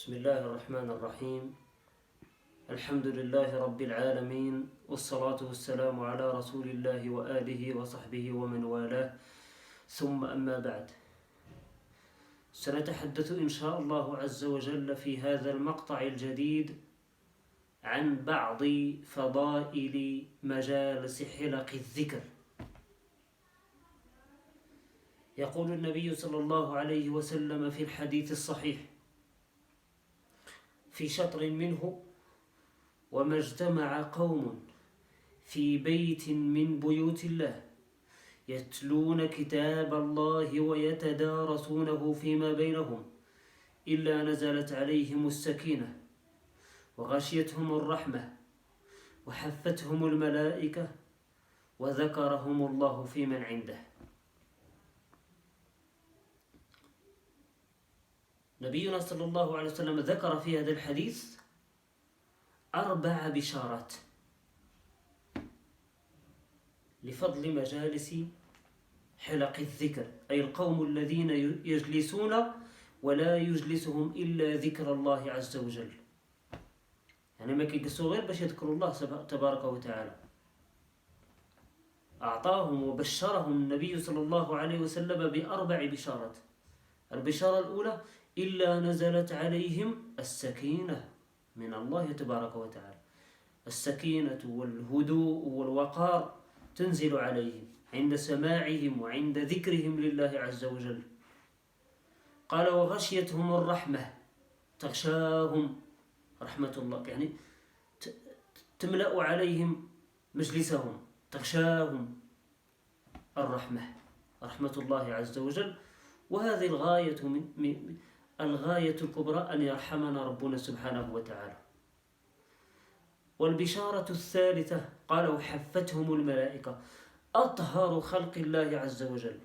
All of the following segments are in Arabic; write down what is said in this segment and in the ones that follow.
بسم الله الرحمن الرحيم. الحمد لله رب العالمين، والصلاة والسلام على رسول الله وآله وصحبه ومن والاه، ثم أما بعد. سنتحدث إن شاء الله عز وجل في هذا المقطع الجديد عن بعض فضائل مجالس حلق الذكر. يقول النبي صلى الله عليه وسلم في الحديث الصحيح في شطر منه: وما اجتمع قوم في بيت من بيوت الله يتلون كتاب الله ويتدارسونه فيما بينهم إلا نزلت عليهم السكينة وغشيتهم الرحمة وحفتهم الملائكة وذكرهم الله في من عنده. نبينا صلى الله عليه وسلم ذكر في هذا الحديث 4 بشارات لفضل مجالس حلق الذكر، أي القوم الذين يجلسون ولا يجلسهم إلا ذكر الله عز وجل، يعني ما كيجلسوا غير باش يذكروا الله تبارك وتعالى. أعطاهم وبشرهم النبي صلى الله عليه وسلم ب4 بشارات. البشارة الأولى: إلا نزلت عليهم السكينة من الله تبارك وتعالى. السكينة والهدوء والوقار تنزل عليهم عند سماعهم وعند ذكرهم لله عز وجل. قال: وغشيتهم الرحمة، تغشاهم رحمة الله، يعني تملأ عليهم مجلسهم، تغشاهم الرحمة، رحمة الله عز وجل. وهذه الغاية الغاية الكبرى أن يرحمنا ربنا سبحانه وتعالى. والبشارة الثالثة: قال: وحفتهم الملائكة، أطهر خلق الله عز وجل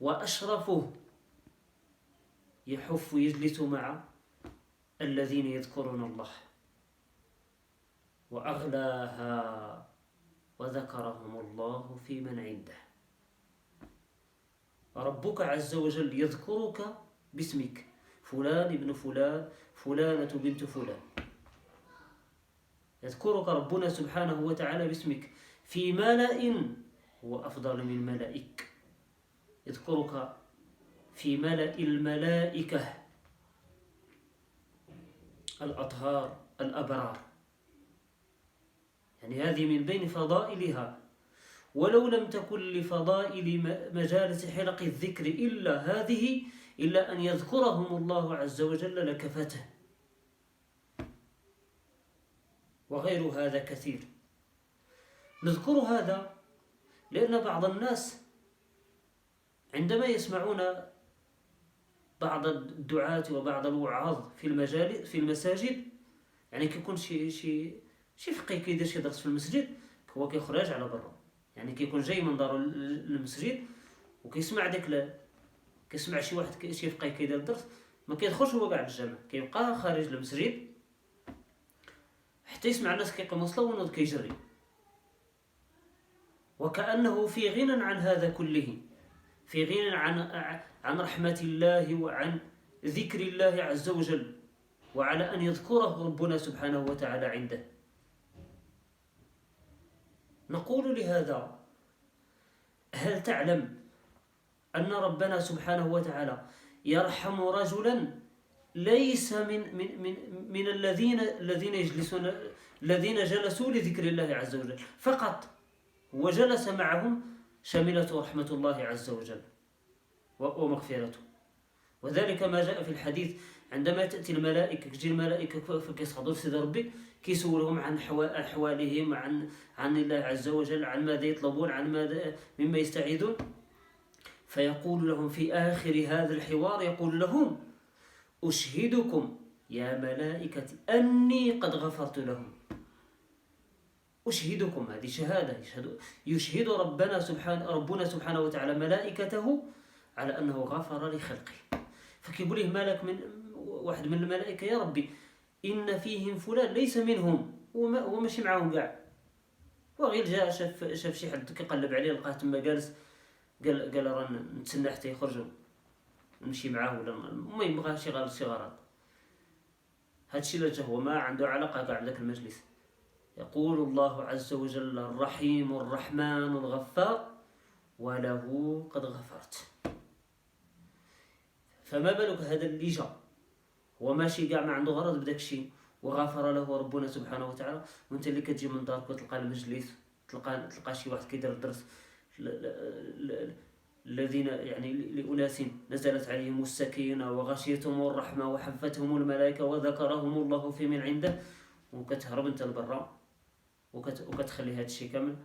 وأشرفه يحف يجلس مع الذين يذكرون الله. وأغلاها: وذكرهم الله في من عنده. ربك عز وجل يذكرك باسمك: فلان ابن فلان، فلانة بنت فلان. يذكرك ربنا سبحانه وتعالى باسمك في ملأ هو أفضل من ملائك، يذكرك في ملأ الملائكة الأطهار الأبرار، يعني هذه من بين فضائلها. ولو لم تكن لفضائل مجالس حلق الذكر إلا هذه، إلا أن يذكرهم الله عز وجل لكفته، وغير هذا كثير. نذكر هذا لأن بعض الناس عندما يسمعون بعض الدعاة وبعض الوعاظ في المساجد، يعني كيكون شي فقيه كيدير شي درس في المسجد، هو كيخرج على برا، يعني كيكون جاي من دارو للمسجد وكيسمع كيسمع شي واحد شي فقيه كيدير الدرس، ما كيدخلش هو كاع للجامع، كيبقى خارج المسجد حتى يسمع الناس كيقيموا الصلاة ونوض كيجري، وكأنه في غنى عن هذا كله، في غنى عن رحمة الله وعن ذكر الله عز وجل، وعلى أن يذكره ربنا سبحانه وتعالى عنده. نقول لهذا: هل تعلم أن ربنا سبحانه وتعالى يرحم رجلا ليس من الذين يجلسون، الذين جلسوا لذكر الله عز وجل فقط، وجلس معهم، شملته رحمة الله عز وجل ومغفرته. وذلك ما جاء في الحديث: عندما تأتي الملائكة، تجي الملائكة فكيصعدوا لسيد ربي، كيسولهم عن أحوالهم، عن الله عز وجل، عن ماذا يطلبون، عن ماذا مما يستعيذون، فيقول لهم في آخر هذا الحوار، يقول لهم: أشهدكم يا ملائكتي أني قد غفرت لهم. أشهدكم، هذه شهادة، يشهد ربنا سبحانه وتعالى ملائكته على أنه غفر لخلقه. فكيقول له ملك من واحد من الملائكة: يا ربي إن فيهم فلان ليس منهم، هو ماشي معهم كاع، وغير جاء شاف شي حد كيقلب عليه، لقاه تما جالس، قال راه نتسنى حتى يخرجوا نمشي معاه، ولا المهم بغى شي غرض. هادشي لا هو ما عنده علاقة كاع بداك المجلس. يقول الله عز وجل: الرحيم الرحمن الغفار وله قد غفرت. فما بالك هذا اللي جا هو ماشي كاع ما عنده غرض بداك الشيء وغفر له ربنا سبحانه وتعالى، وانت اللي كتجي من دارك وتلقى المجلس، تلقى شي واحد كيدير الدرس الذين يعني لأناس نزلت عليهم السكينة وغشيتهم الرحمة وحفتهم الملائكة وذكرهم الله في من عنده، وكتهرب انت لبرا وكتخلي هذا الشيء كامل.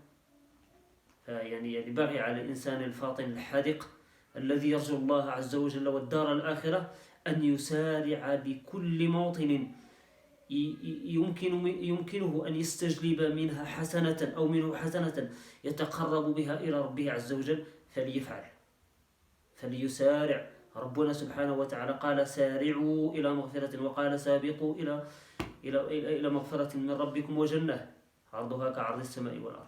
يعني باغي على الإنسان الفاطن الحاذق الذي يرجو الله عز وجل والدار الآخرة أن يسارع بكل موطن يمكنه أن يستجلب منها حسنة أو منه حسنة يتقرب بها إلى ربه عز وجل فليفعل، فليسارع. ربنا سبحانه وتعالى قال: سارعوا إلى مغفرة، وقال: سابقوا إلى مغفرة من ربكم وجنة عرضها كعرض السماء والأرض.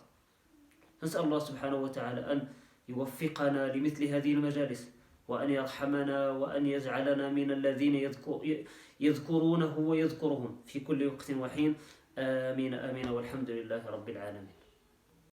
نسأل الله سبحانه وتعالى أن يوفقنا لمثل هذه المجالس، وأن يرحمنا، وأن يجعلنا من الذين يذكرونه ويذكرهم في كل وقت وحين. آمين آمين، والحمد لله رب العالمين.